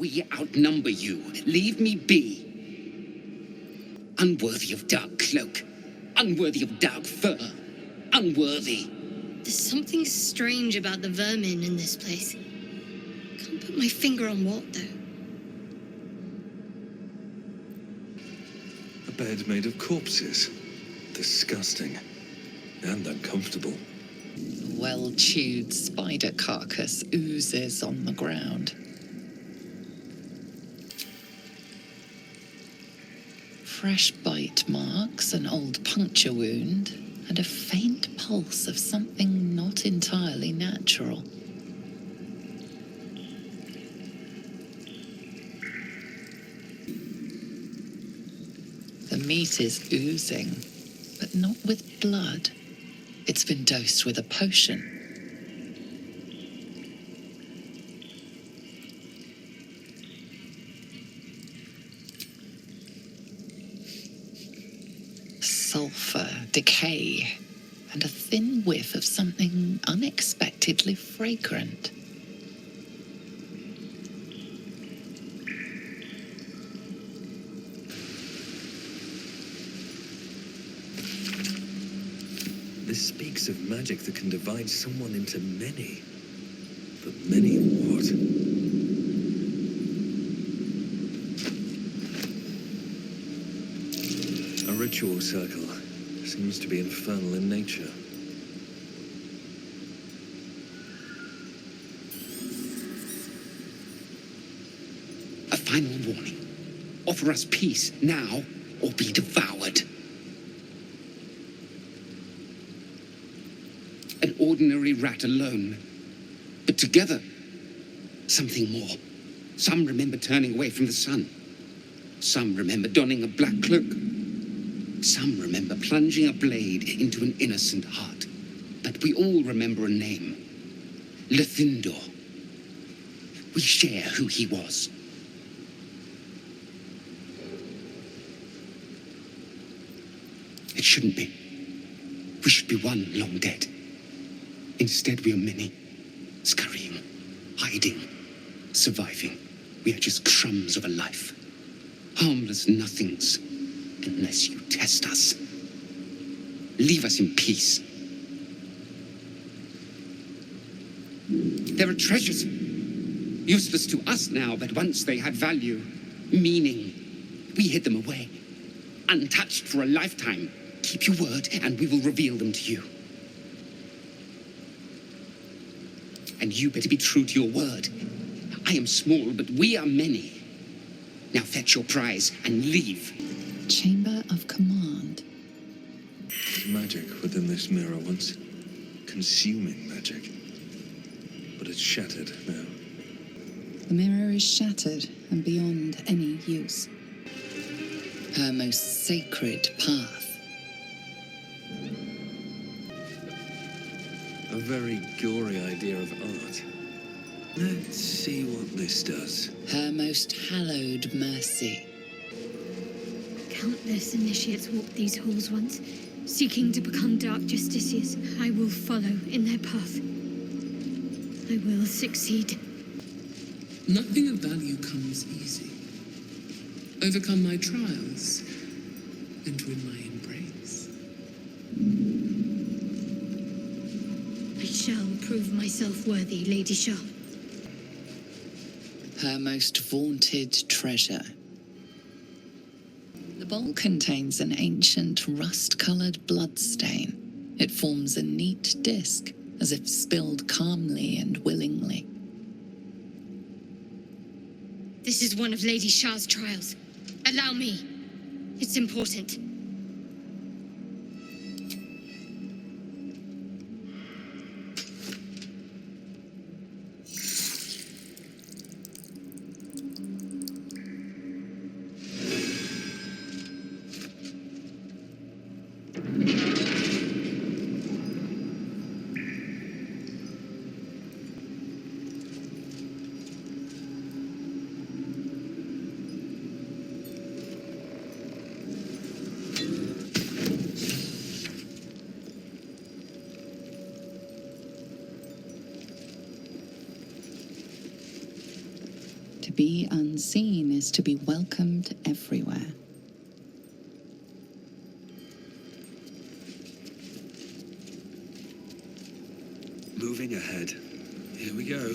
We outnumber you. Leave me be. Unworthy of dark cloak. Unworthy of dark fur. Unworthy. There's something strange about the vermin in this place. Can't put my finger on what, though. A bed made of corpses. Disgusting. And uncomfortable. A well-chewed spider carcass oozes on the ground. Fresh bite marks, an old puncture wound, and a faint pulse of something not entirely natural. The meat is oozing, but not with blood. It's been dosed with a potion. Sulfur, decay, and a thin whiff of something unexpectedly fragrant. This speaks of magic that can divide someone into many. But many what? A ritual circle. Seems to be infernal in nature. A final warning. Offer us peace now, or be devoured. An ordinary rat alone, but together, something more. Some remember turning away from the sun. Some remember donning a black cloak. Some remember plunging a blade into an innocent heart. But we all remember a name. Lithindor. We share who he was. It shouldn't be. We should be one long dead. Instead, we are many, scurrying, hiding, surviving. We are just crumbs of a life. Harmless nothings, unless you test us. Leave us in peace. There are treasures, useless to us now, but once they had value, meaning. We hid them away, untouched for a lifetime. Keep your word, and we will reveal them to you. And you better be true to your word. I am small, but we are many. Now fetch your prize and leave. Chamber of Command. Magic within this mirror once. Consuming magic. But it's shattered now. The mirror is shattered and beyond any use. Her most sacred path. A very gory idea of art. Let's see what this does. Her most hallowed mercy. Countless initiates walked these halls once, seeking to become dark justiciars. I will follow in their path. I will succeed. Nothing of value comes easy. Overcome my trials and win my embrace. I shall prove myself worthy, Lady Shah. Her most vaunted treasure. The bowl contains an ancient rust-colored bloodstain. It forms a neat disc, as if spilled calmly and willingly. This is one of Lady Shah's trials. Allow me. It's important. To be unseen is to be welcomed everywhere. Moving ahead. Here we go.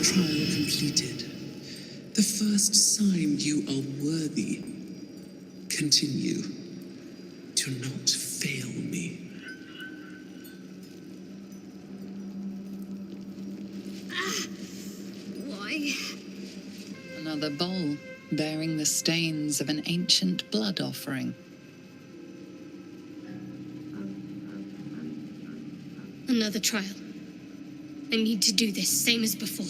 Trial completed. The first sign you are worthy. Continue to not fail me. Why? Another bowl bearing the stains of an ancient blood offering. Another trial. I need to do this, same as before.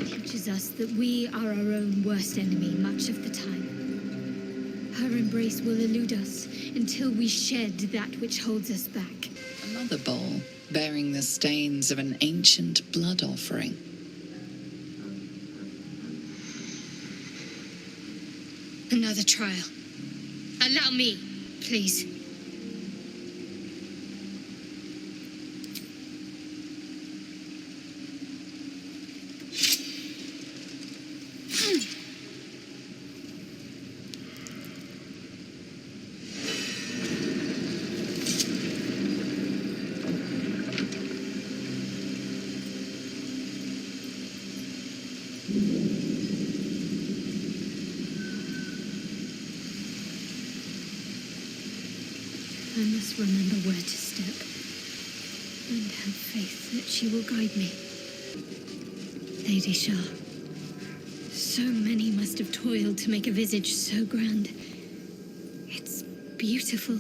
Teaches us that we are our own worst enemy much of the time. Her embrace will elude us until we shed that which holds us back. Another bowl bearing the stains of an ancient blood offering. Another trial. Allow me, please. I must remember where to step and have faith that she will guide me. Lady Shah. So many must have toiled to make a visage so grand. It's beautiful.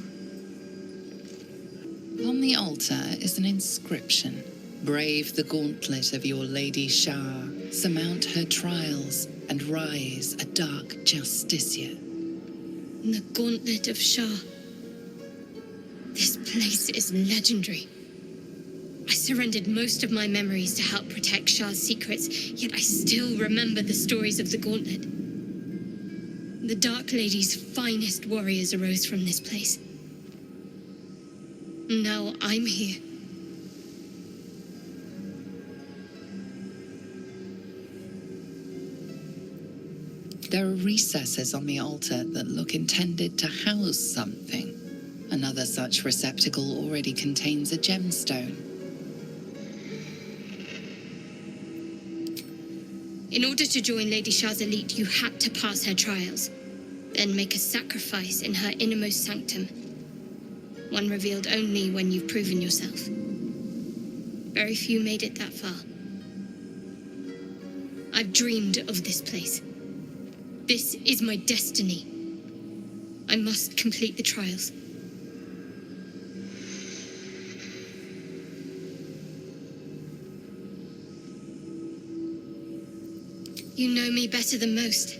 On the altar is an inscription. Brave the gauntlet of your Lady Shah, surmount her trials, and rise a dark justiciar. The gauntlet of Shah. This place is legendary. I surrendered most of my memories to help protect Shah's secrets, yet I still remember the stories of the gauntlet. The Dark Lady's finest warriors arose from this place. Now I'm here. There are recesses on the altar that look intended to house something. Another such receptacle already contains a gemstone. In order to join Lady Shah's elite, you had to pass her trials, then make a sacrifice in her innermost sanctum. One revealed only when you've proven yourself. Very few made it that far. I've dreamed of this place. This is my destiny. I must complete the trials. You know me better than most,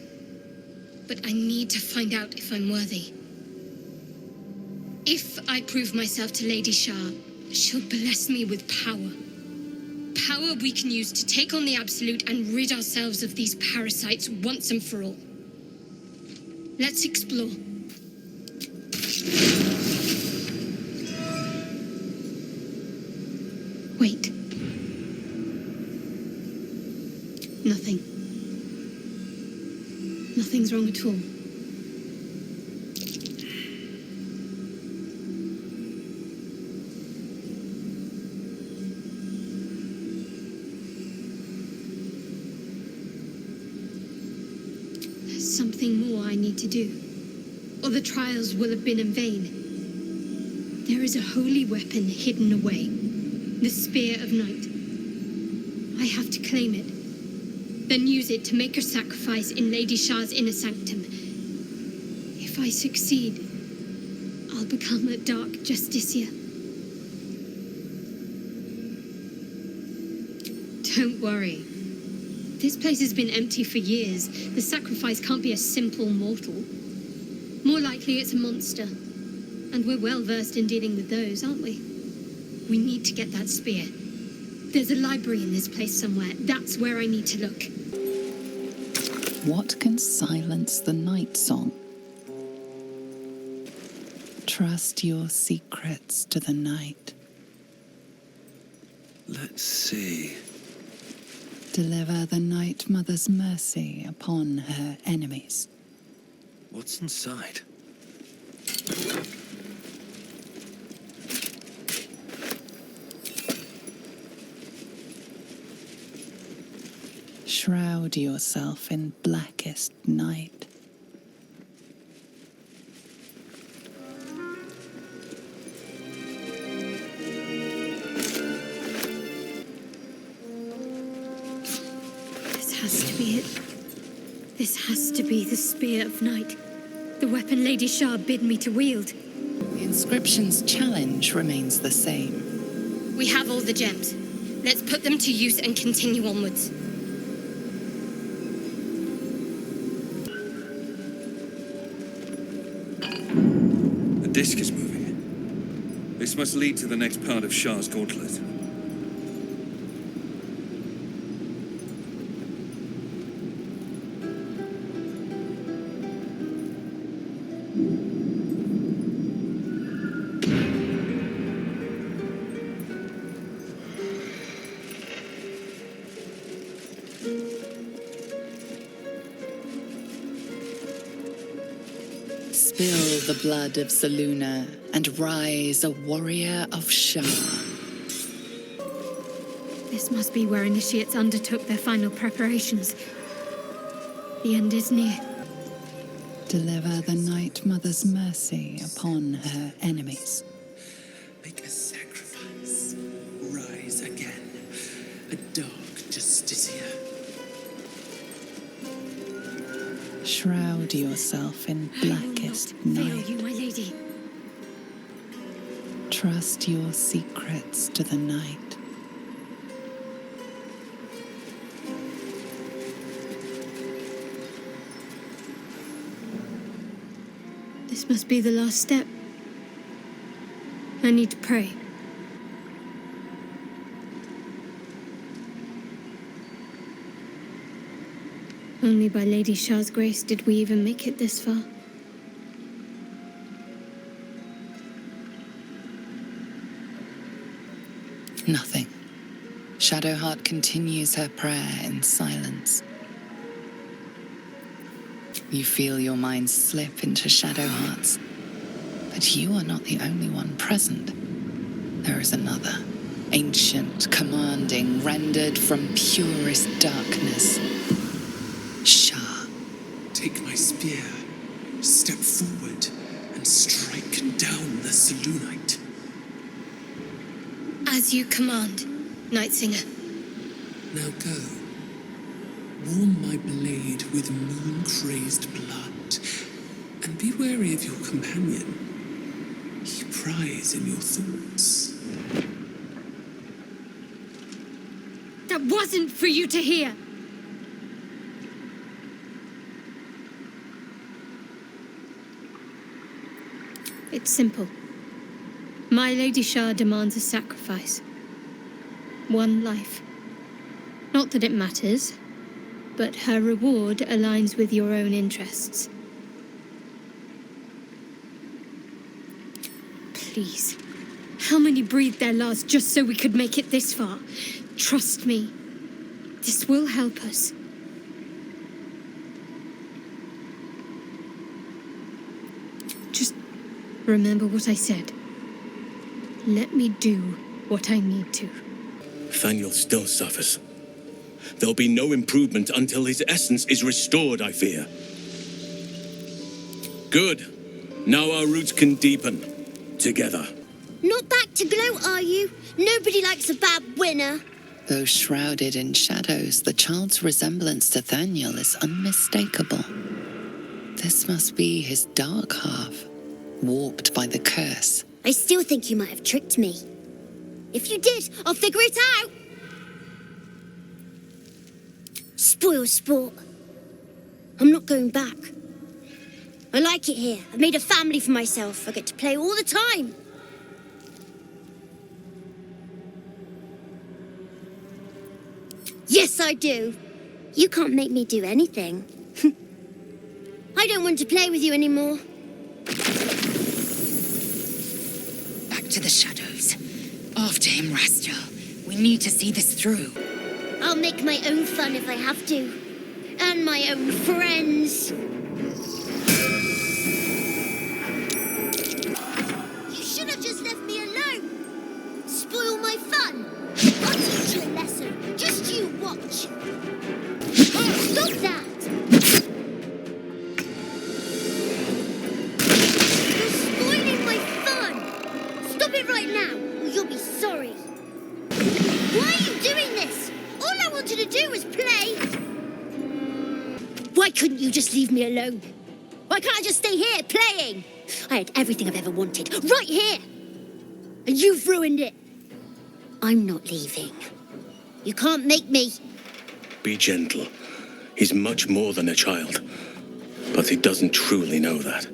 but I need to find out if I'm worthy. If I prove myself to Lady Shah, she'll bless me with power. Power we can use to take on the Absolute and rid ourselves of these parasites once and for all. Let's explore. Wait. Nothing. Nothing's wrong at all. There's something more I need to do, or the trials will have been in vain. There is a holy weapon hidden away, the Spear of Night. I have to claim it. Then use it to make a sacrifice in Lady Shah's inner sanctum. If I succeed, I'll become a dark justiciar. Don't worry. This place has been empty for years. The sacrifice can't be a simple mortal. More likely it's a monster. And we're well versed in dealing with those, aren't we? We need to get that spear. There's a library in this place somewhere. That's where I need to look. What can silence the night song? Trust your secrets to the night. Let's see. Deliver the Night Mother's mercy upon her enemies. What's inside? Shroud yourself in blackest night. This has to be it. This has to be the Spear of Night. The weapon Lady Shah bid me to wield. The inscription's challenge remains the same. We have all the gems. Let's put them to use and continue onwards. The disc is moving. This must lead to the next part of Shah's gauntlet. Spill the blood of Selûne and rise a warrior of Shah. This must be where initiates undertook their final preparations. The end is near. Deliver the Night Mother's mercy upon her enemies. Make a sacrifice. Rise again. A dark justiciar. Shroud yourself in I will not blackest fail night. you, my lady. Trust your secrets to the night. This must be the last step. I need to pray. Only by Lady Shah's grace did we even make it this far. Nothing. Shadowheart continues her prayer in silence. You feel your mind slip into Shadowheart's, but you are not the only one present. There is another, ancient, commanding, rendered from purest darkness. Shah. Take my spear, step forward, and strike down the Selûnite. As you command, Night Singer. Now go. Warm my blade with moon-crazed blood, and be wary of your companion. He pries in your thoughts. That wasn't for you to hear. It's simple. My Lady Shah demands a sacrifice. One life. Not that it matters, but her reward aligns with your own interests. Please. How many breathed their last just so we could make it this far? Trust me. This will help us. Just remember what I said. Let me do what I need to. Thaniel still suffers. There'll be no improvement until his essence is restored, I fear. Good. Now our roots can deepen. Together. Not back to gloat, are you? Nobody likes a bad winner. Though shrouded in shadows, the child's resemblance to Thaniel is unmistakable. This must be his dark half, warped by the curse. I still think you might have tricked me. If you did, I'll figure it out. Spoil sport. I'm not going back. I like it here. I've made a family for myself. I get to play all the time. Yes, I do. You can't make me do anything. I don't want to play with you anymore. Back to the shadows. After him, Rascal. We need to see this through. I'll make my own fun if I have to. And my own friends. You should have just left me alone. Spoil my fun. I'll teach you a lesson. Just you watch. Stop that. You're spoiling my fun. Stop it right now, or you'll be sorry. Why are you doing this? All I wanted to do was play. Why couldn't you just leave me alone? Why can't I just stay here playing? I had everything I've ever wanted, right here. And you've ruined it. I'm not leaving. You can't make me. Be gentle. He's much more than a child. But he doesn't truly know that.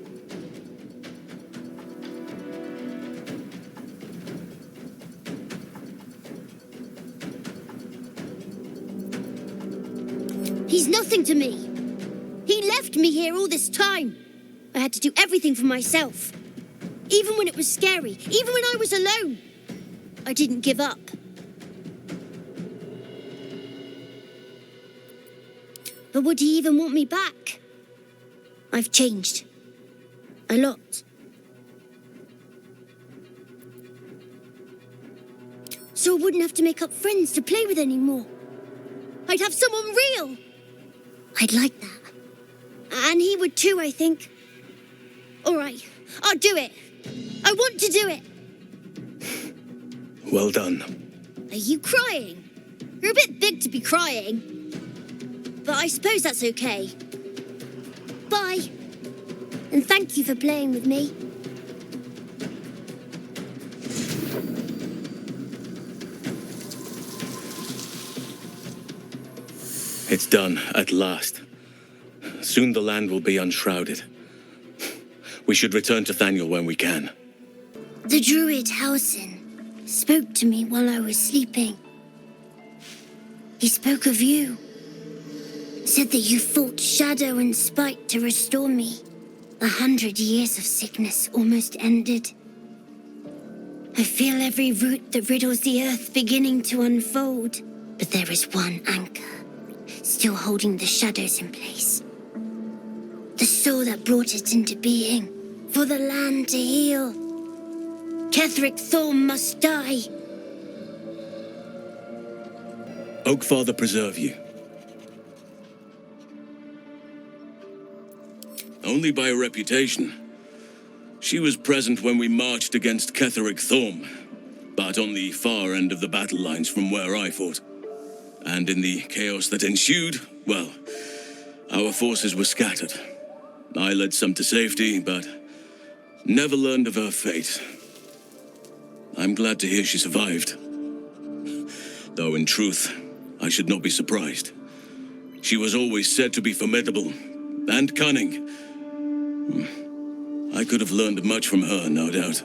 He's nothing to me. He left me here all this time. I had to do everything for myself. Even when it was scary, even when I was alone. I didn't give up. But would he even want me back? I've changed. A lot. So I wouldn't have to make up friends to play with anymore. I'd have someone real. I'd like that. And he would too, I think. All right, I'll do it. I want to do it. Well done. Are you crying? You're a bit big to be crying. But I suppose that's okay. Bye. And thank you for playing with me. It's done, at last. Soon the land will be unshrouded. We should return to Thaniel when we can. The druid Halsin spoke to me while I was sleeping. He spoke of you. Said that you fought shadow and spite to restore me. 100 years of sickness almost ended. I feel every root that riddles the earth beginning to unfold. But there is one anchor, still holding the shadows in place. The soul that brought it into being, for the land to heal. Ketheric Thorm must die. Oakfather preserve you. Only by reputation. She was present when we marched against Ketheric Thorm, but on the far end of the battle lines from where I fought. And in the chaos that ensued, well, our forces were scattered. I led some to safety, but never learned of her fate. I'm glad to hear she survived. Though in truth, I should not be surprised. She was always said to be formidable and cunning. I could have learned much from her, no doubt.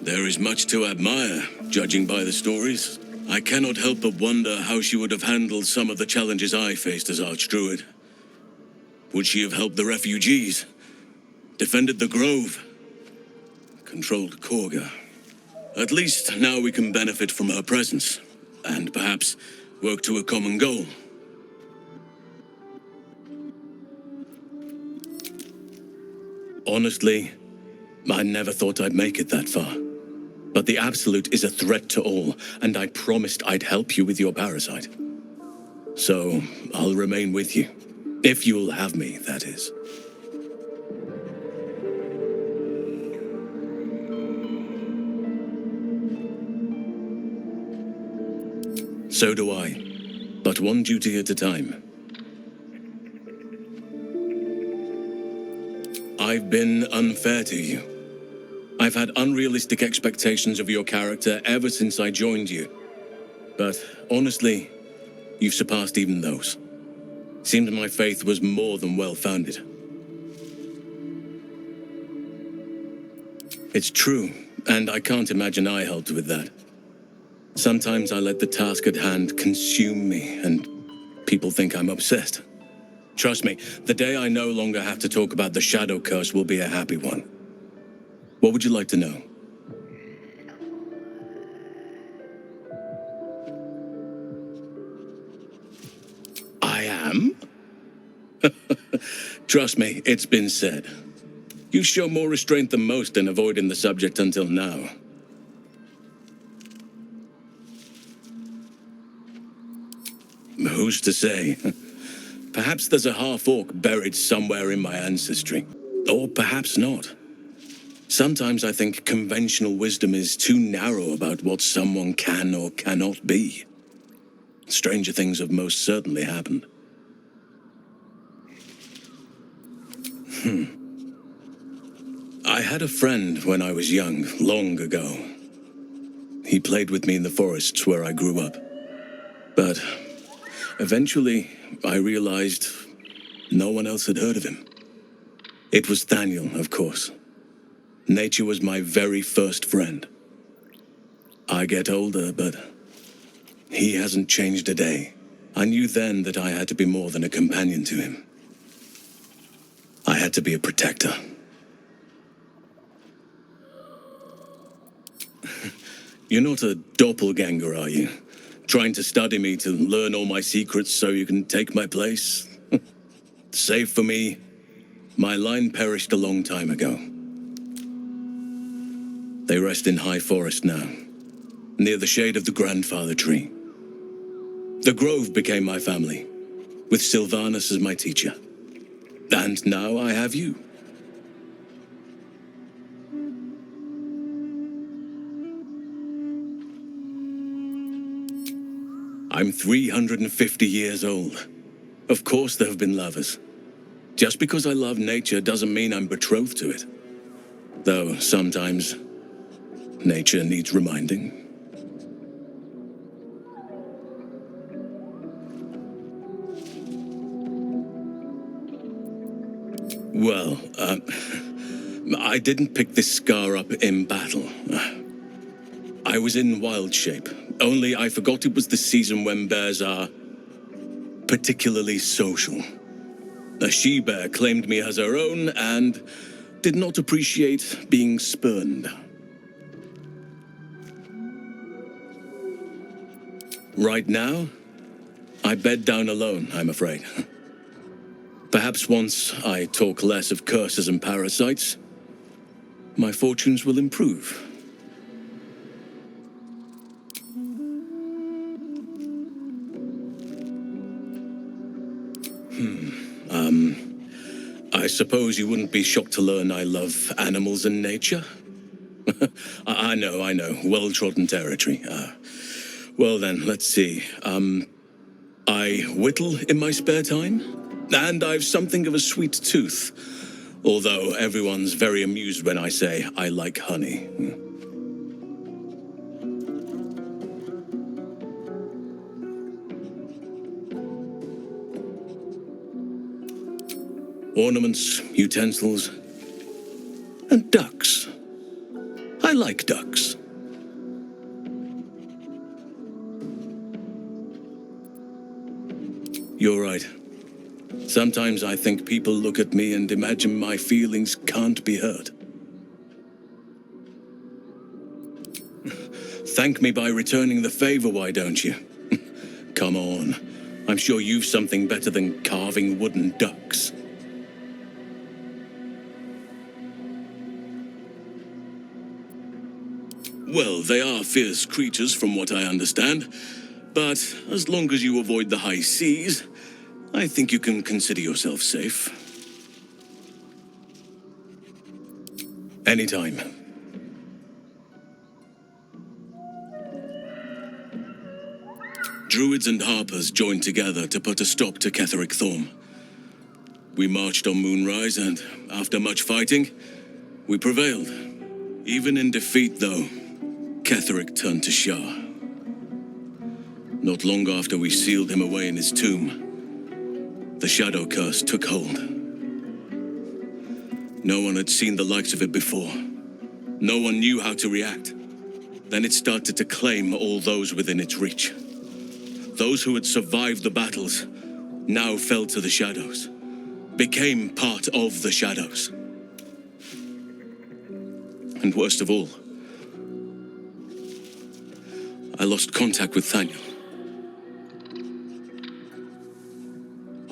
There is much to admire, judging by the stories. I cannot help but wonder how she would have handled some of the challenges I faced as Archdruid. Would she have helped the refugees? Defended the Grove? Controlled Korga? At least now we can benefit from her presence, and perhaps work to a common goal. Honestly, I never thought I'd make it that far. But the Absolute is a threat to all, and I promised I'd help you with your parasite. So, I'll remain with you. If you'll have me, that is. So do I. But one duty at a time. I've been unfair to you. I I've had unrealistic expectations of your character ever since I joined you. But honestly, you've surpassed even those. Seemed my faith was more than well-founded. It's true, and I can't imagine I helped with that. Sometimes I let the task at hand consume me, and people think I'm obsessed. Trust me, the day I no longer have to talk about the shadow curse will be a happy one. What would you like to know? I am? Trust me, it's been said. You show more restraint than most in avoiding the subject until now. Who's to say? Perhaps there's a half-orc buried somewhere in my ancestry. Or perhaps not. Sometimes I think conventional wisdom is too narrow about what someone can or cannot be. Stranger things have most certainly happened. I had a friend when I was young, long ago. He played with me in the forests where I grew up. But eventually, I realized no one else had heard of him. It was Taniëla, of course. Nature was my very first friend. I get older, but he hasn't changed a day. I knew then that I had to be more than a companion to him. I had to be a protector. You're not a doppelganger, are you? Trying to study me to learn all my secrets so you can take my place? Save for me, my line perished a long time ago. They rest in high forest now, near the shade of the grandfather tree. The grove became my family, with Sylvanus as my teacher. And now I have you. I'm 350 years old. Of course there have been lovers. Just because I love nature doesn't mean I'm betrothed to it. Though sometimes nature needs reminding. Well, I didn't pick this scar up in battle. I was in wild shape, only I forgot it was the season when bears are particularly social. A she-bear claimed me as her own and did not appreciate being spurned. Right now, I bed down alone, I'm afraid. Perhaps once I talk less of curses and parasites, my fortunes will improve. I suppose you wouldn't be shocked to learn I love animals and nature? I know, well-trodden territory. Well then, let's see. I whittle in my spare time, and I've something of a sweet tooth, although everyone's very amused when I say I like honey. Ornaments, utensils, and ducks. I like ducks. You're right. Sometimes I think people look at me and imagine my feelings can't be hurt. Thank me by returning the favor, why don't you? Come on. I'm sure you've something better than carving wooden ducks. Well, they are fierce creatures from what I understand, but as long as you avoid the high seas, I think you can consider yourself safe. Anytime. Druids and Harpers joined together to put a stop to Ketheric Thorm. We marched on Moonrise, and after much fighting, we prevailed. Even in defeat, though, Ketheric turned to Shah. Not long after we sealed him away in his tomb, the shadow curse took hold. No one had seen the likes of it before. No one knew how to react. Then it started to claim all those within its reach. Those who had survived the battles now fell to the shadows, became part of the shadows. And worst of all, I lost contact with Taniëla.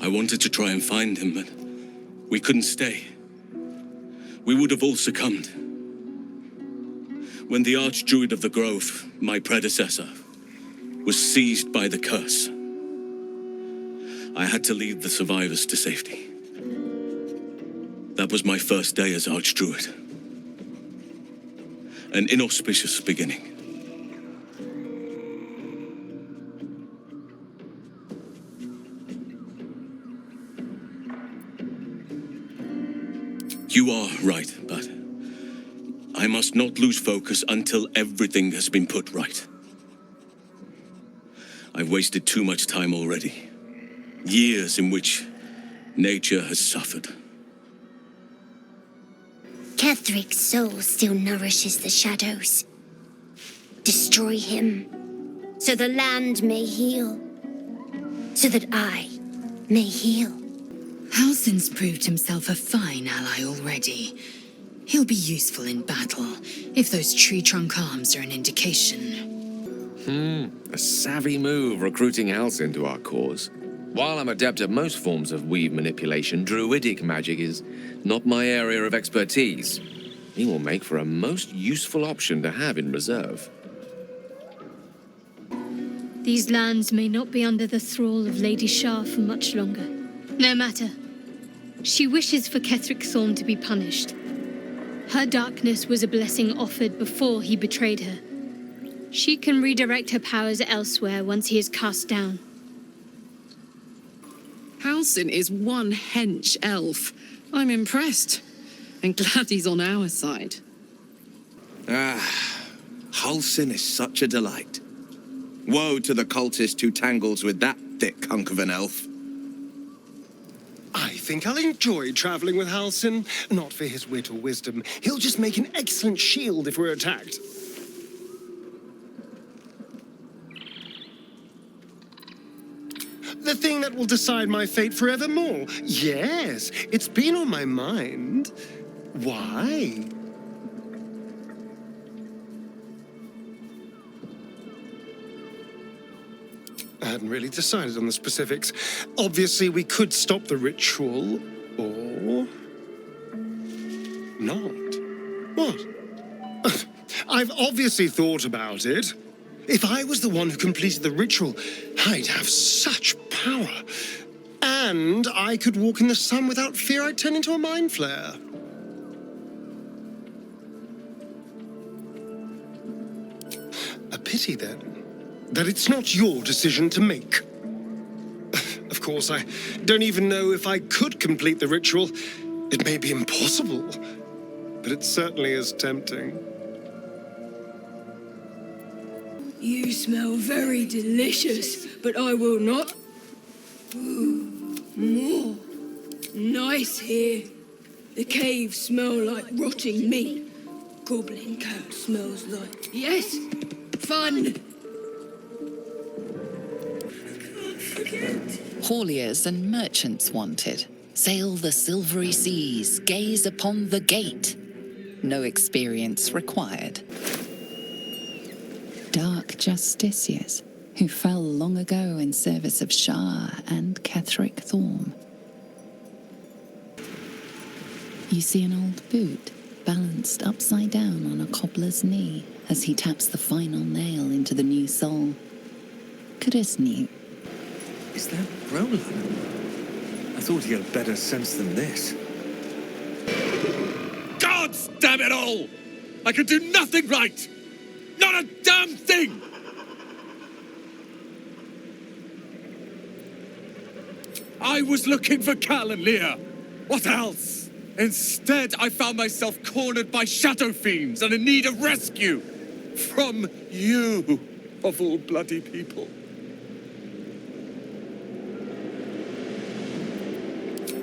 I wanted to try and find him, but we couldn't stay. We would have all succumbed. When the Archdruid of the Grove, my predecessor, was seized by the curse, I had to lead the survivors to safety. That was my first day as Archdruid. An inauspicious beginning. You are right, but I must not lose focus until everything has been put right. I've wasted too much time already. Years in which nature has suffered. Ketheric's soul still nourishes the shadows. Destroy him, so the land may heal, so that I may heal. Halsin's proved himself a fine ally already. He'll be useful in battle, if those tree trunk arms are an indication. A savvy move recruiting Halsin to our cause. While I'm adept at most forms of weave manipulation, druidic magic is not my area of expertise. He will make for a most useful option to have in reserve. These lands may not be under the thrall of Lady Shah for much longer. No matter. She wishes for Ketheric Thorm to be punished. Her darkness was a blessing offered before he betrayed her. She can redirect her powers elsewhere once he is cast down. Halsin is one hench elf. I'm impressed. And glad he's on our side. Halsin is such a delight. Woe to the cultist who tangles with that thick hunk of an elf. I think I'll enjoy traveling with Halsin. Not for his wit or wisdom. He'll just make an excellent shield if we're attacked. The thing that will decide my fate forevermore. Yes, it's been on my mind. Why? I hadn't really decided on the specifics. Obviously, we could stop the ritual, or not. What? I've obviously thought about it. If I was the one who completed the ritual, I'd have such power. And I could walk in the sun without fear I'd turn into a mind flare. A pity, then, that it's not your decision to make. Of course, I don't even know if I could complete the ritual. It may be impossible, but it certainly is tempting. You smell very delicious, but I will not. Ooh, more. Nice here. The caves smell like rotting meat. Goblin coat smells like... Yes, fun. Hauliers and merchants wanted. Sail the silvery seas, gaze upon the gate. No experience required. Dark justiciars who fell long ago in service of Shah and Ketheric Thorm. You see an old boot balanced upside down on a cobbler's knee as he taps the final nail into the new sole. Curtis knew. Is that Rowland? I thought he had better sense than this. Gods damn it all! I can do nothing right! Not a damn thing! I was looking for Cal and Leah. What else? Instead, I found myself cornered by shadow fiends and in need of rescue. From you, of all bloody people.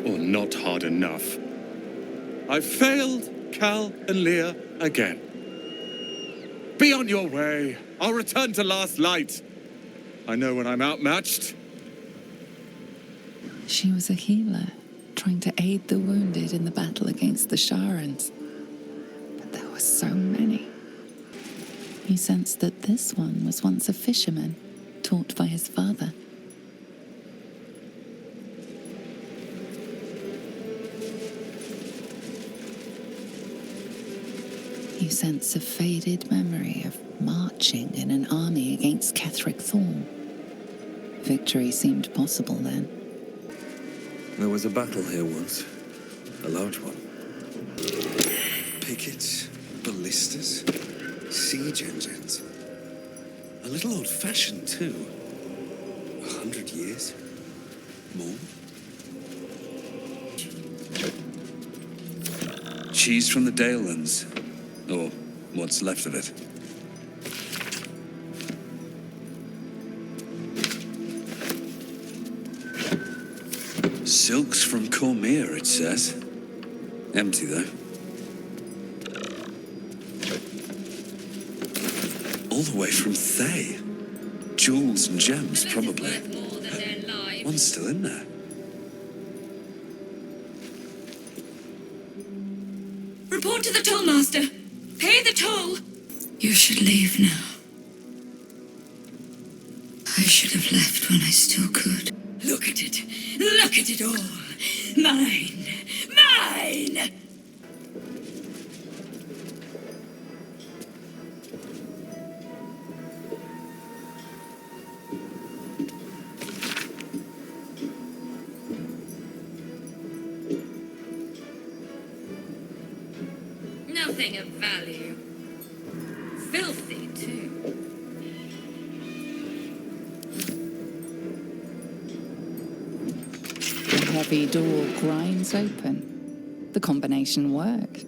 Or not hard enough. I failed Cal and Leah again. Be on your way. I'll return to Last Light. I know when I'm outmatched. She was a healer, trying to aid the wounded in the battle against the Sharans. But there were so many. You sensed that this one was once a fisherman, taught by his father. You sense a faded memory of marching in an army against Ketheric Thorm. Victory seemed possible then. There was a battle here once. A large one. Pickets, ballistas, siege engines. A little old-fashioned, too. 100 years? More? Cheese from the Dalelands. Or what's left of it. Silks from Cormier, it says. Empty, though. All the way from Thay. Jewels and gems, probably. One's still in there. Report to the tollmaster. Pay the toll. You should leave now. I should have left when I still could. Look at it. Look at it all. Mine. Mine! Nothing of value. Filthy, too. The heavy door grinds open. The combination worked.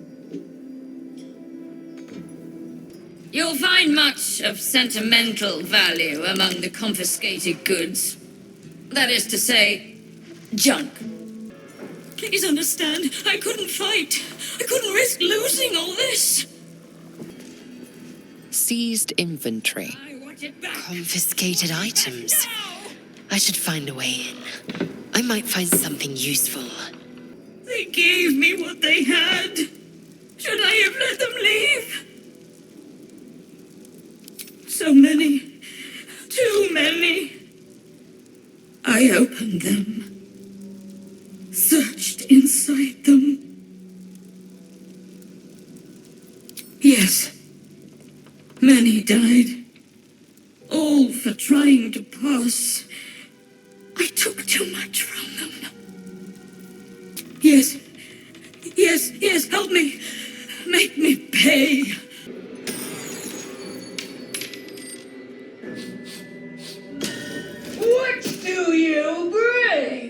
You'll find much of sentimental value among the confiscated goods. That is to say, junk. Please understand, I couldn't fight. I couldn't risk losing all this. Seized inventory. Confiscated items. I should find a way in. I might find something useful. They gave me what they had. Should I have let them leave? So many. Too many. I opened them. Searched inside them. Yes. Many died. All for trying to pass. I took too much from them. Yes. Yes, yes, help me. Make me pay. What do you bring?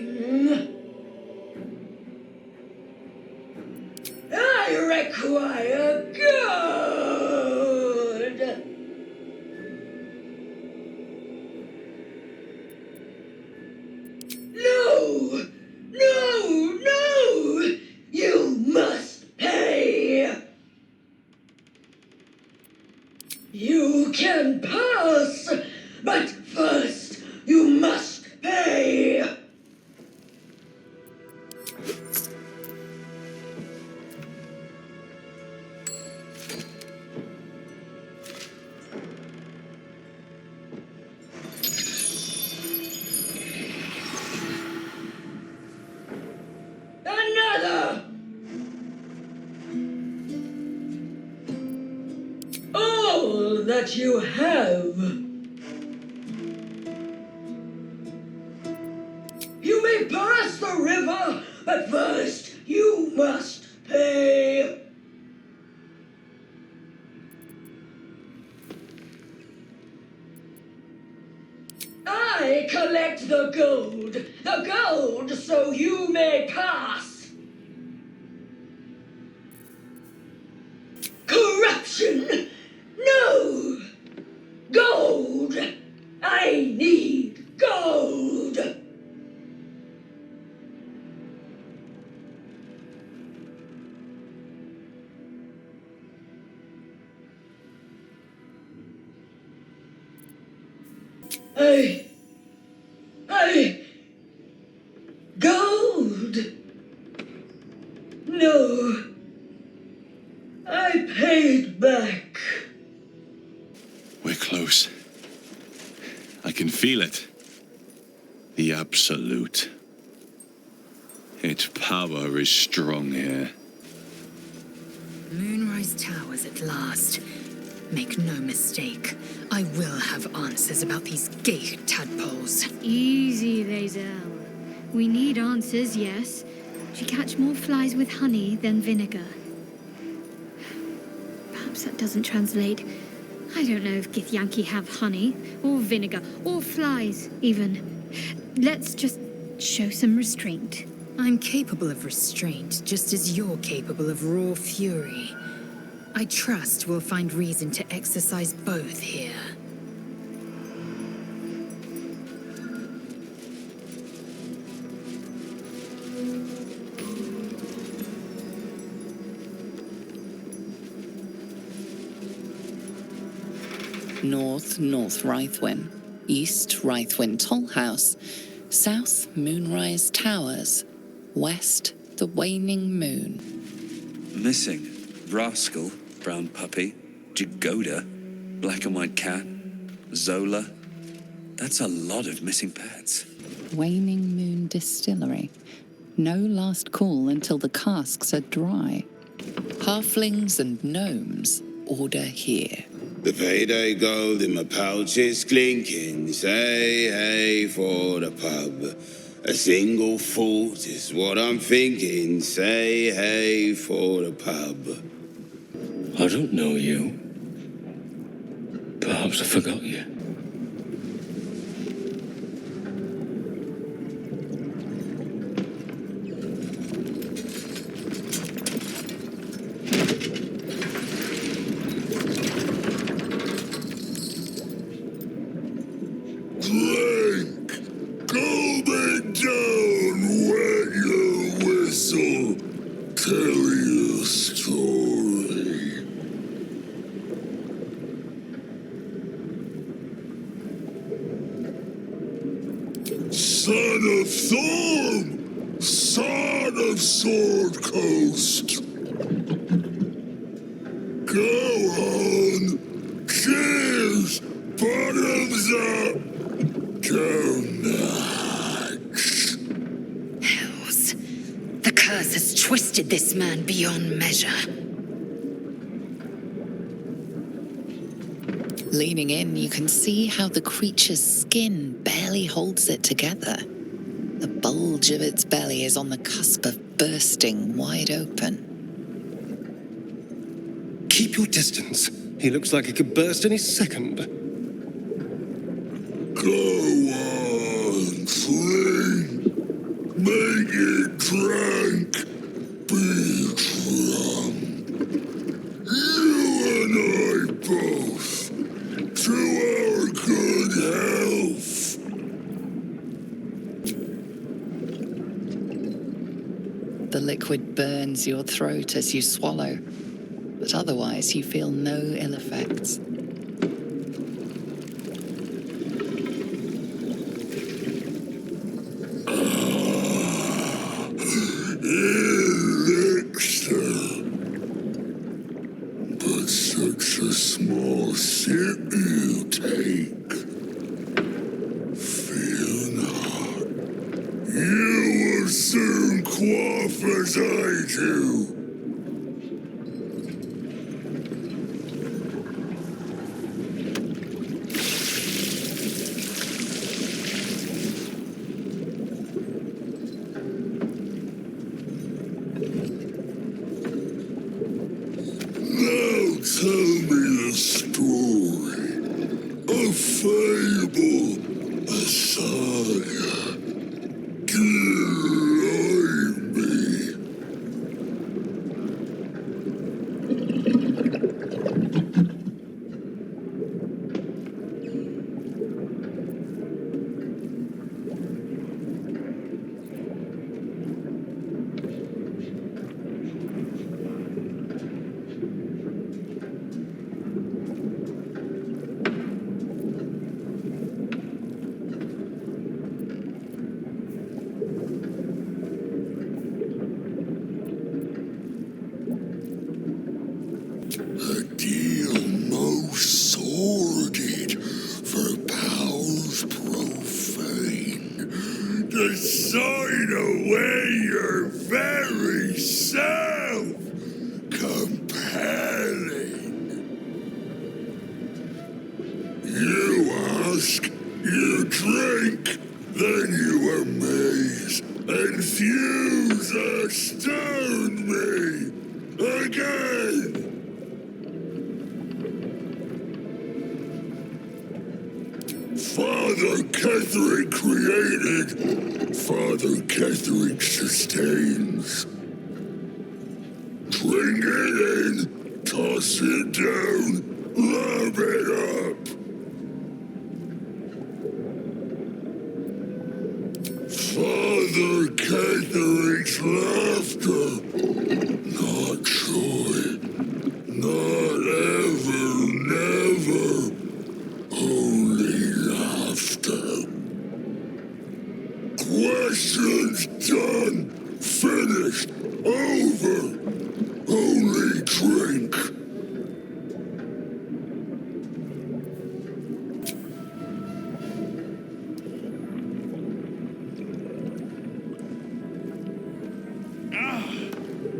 I require good. No! No! No! You must pay! You can pass, but first you must pay! Another! All that you have. You may pass the river, but first you must pay. I collect the gold so you may pass. Gold! No. I pay it back. We're close. I can feel it. The absolute. Its power is strong here. Moonrise Towers at last. Make no mistake, I will have answers about these gay tadpoles. Easy, Lazel. We need answers, yes. She catch more flies with honey than vinegar. Perhaps that doesn't translate. I don't know if Githyanki have honey, or vinegar, or flies, even. Let's just show some restraint. I'm capable of restraint, just as you're capable of raw fury. I trust we'll find reason to exercise both here. North, North Rythwin. East, Rythwin Tollhouse. South, Moonrise Towers. West, the Waning Moon. Missing. Rascal, brown puppy, Jagoda, black and white cat, Zola. That's a lot of missing pets. Waning Moon Distillery. No last call until the casks are dry. Halflings and gnomes order here. The payday gold in my pouch is clinking. Say hey for the pub. A single thought is what I'm thinking. Say hey for the pub. I don't know you. Perhaps I forgot you. Son of Thorn! Son of Sword Coast! Go on! Cheers! Bottoms up! Go nuts! Hells. The curse has twisted this man beyond measure. Leaning in, you can see how the creature's skin barely holds it together. The bulge of its belly is on the cusp of bursting wide open. Keep your distance. He looks like he could burst any second. Go on, drink! Make it drink! Be drunk! You and I both! To our good health! The liquid burns your throat as you swallow, but otherwise you feel no ill effects. Elixir! But such a small sip you take. Fear not. You will soon quaff as I do. Now tell me the story. A fable, a saga. Delight me. sign away your very self. Compelling. You ask, you drink, then you amaze, enthuse, astound me again. Father Ketherick created, Father Ketherick sustains. Bring it in, toss it down, lap it up. Father Ketherick's laughter, not joy, not ever, never, only laughter. Questions done, finished, over, only drink.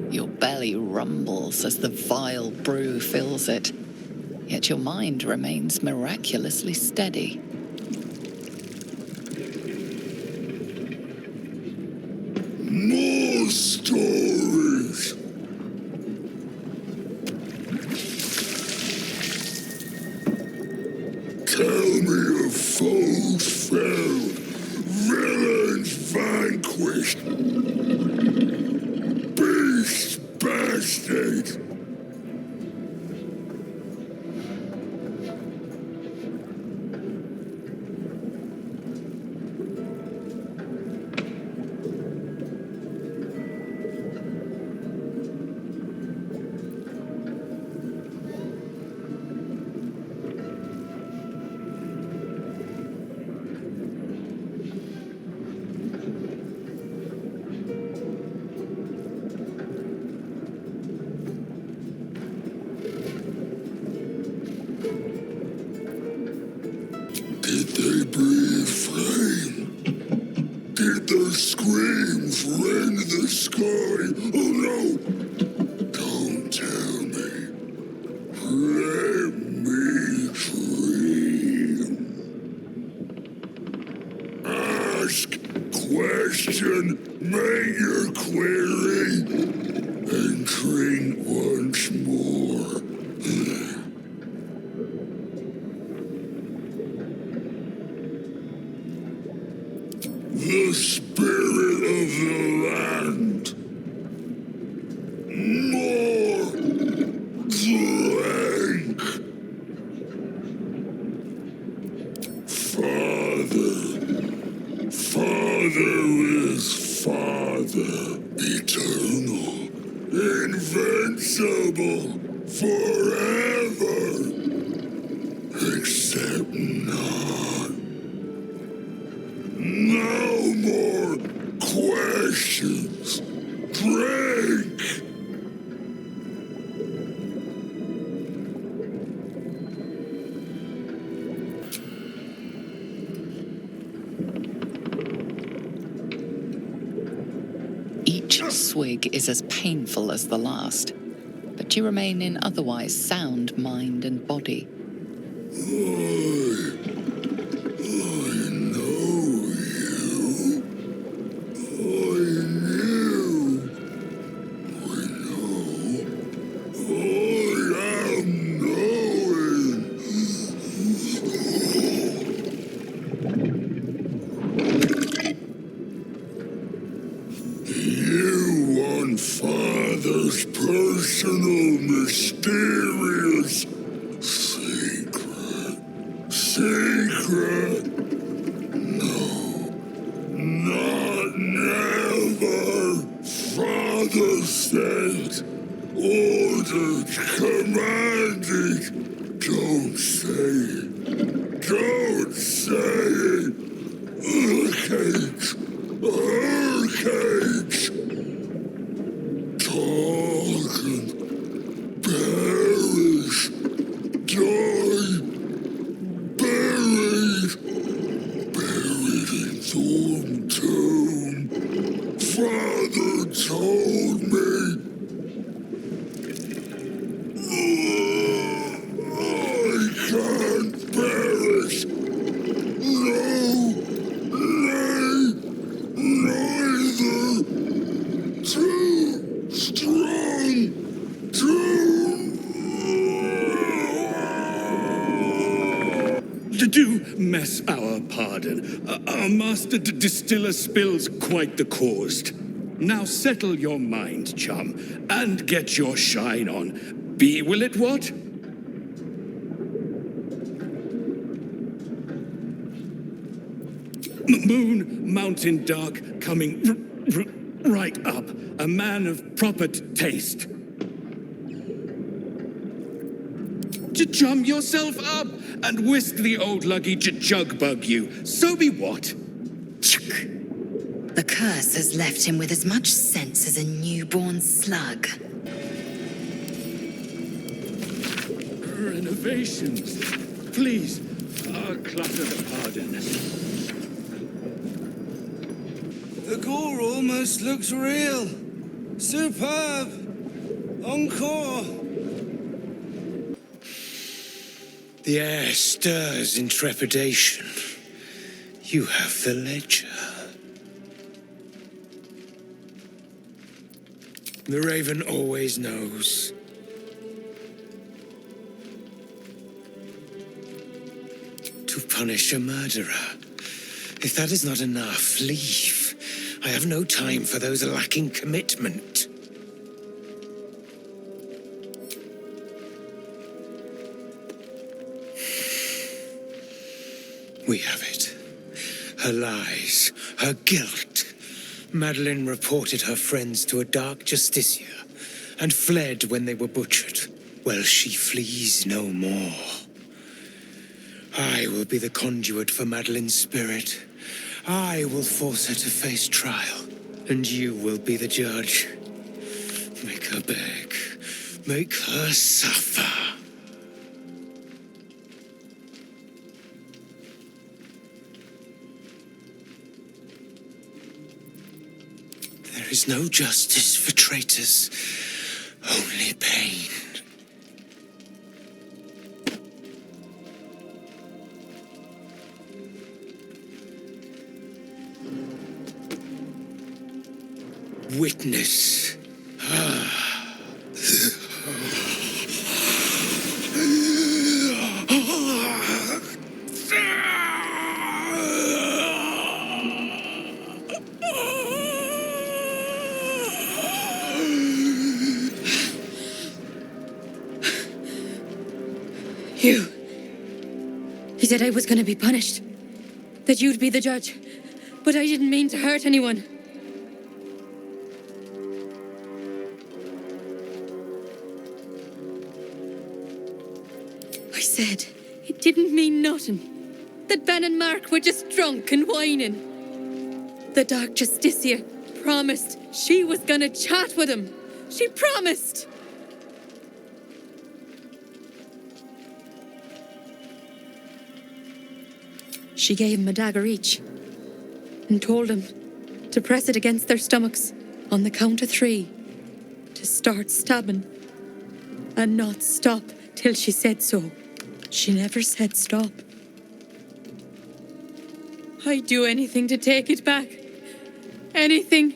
Your belly rumbles as the vile brew fills it, yet your mind remains miraculously steady. More stories. Tell me of foes found, villains vanquished, beasts bastards. Did they breathe flame? Did their screams rend the sky? Oh no! Don't tell me. Let me dream. Ask, question, make your query, and drink once more. The spirit of the land. More drink. Father. Father is Father. Eternal. Invincible. Forever. Except none. No more questions. Drink! Each swig is as painful as the last, but you remain in otherwise sound mind and body. Father's personal, mysterious secret. Secret? No. Not never. Father said, ordered, commanded. Don't say it. Don't say it. Urcage. Urcage. Talking, perish, die, buried, buried in Thorn Tomb, mess our pardon. Our master distiller spills quite the cause. Now settle your mind, chum, and get your shine on. Be will it what? Moon, mountain dark, coming right up. A man of proper taste. Chum yourself up and whisk the old luggy jug bug you. So be what? The curse has left him with as much sense as a newborn slug. Renovations. Please, clutter the pardon. The gore almost looks real. Superb. Encore. The air stirs in trepidation. You have the ledger. The raven always knows. To punish a murderer. If that is not enough, leave. I have no time for those lacking commitment. We have it. Her lies, her guilt. Madeline reported her friends to a dark justiciar and fled when they were butchered. Well, she flees no more. I will be the conduit for Madeline's spirit. I will force her to face trial, and you will be the judge. Make her beg. Make her suffer. There is no justice for traitors, only pain. Witness. He said I was going to be punished. That you'd be the judge. But I didn't mean to hurt anyone. I said it didn't mean nothing. That Ben and Mark were just drunk and whining. The Dark Justiciar promised she was going to chat with him. She promised. She gave him a dagger each and told him to press it against their stomachs on the count of 3 to start stabbing and not stop till she said so. She never said stop. I'd do anything to take it back. Anything.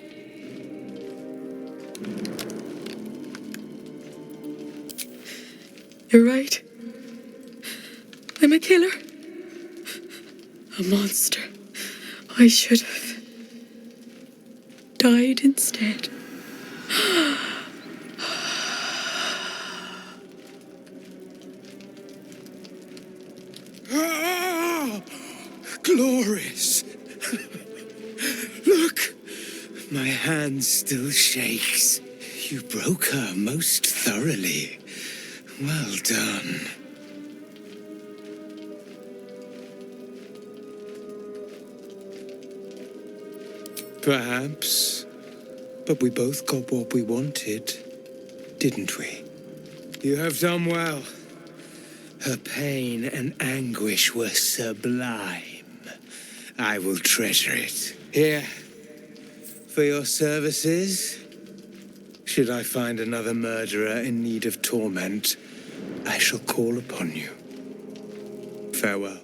You're right. I'm a killer. A monster. I should have died instead. Glorious. Look, my hand still shakes. You broke her most thoroughly. Well done. Perhaps, but we both got what we wanted, didn't we? You have done well. Her pain and anguish were sublime. I will treasure it. Here, for your services. Should I find another murderer in need of torment, I shall call upon you. Farewell.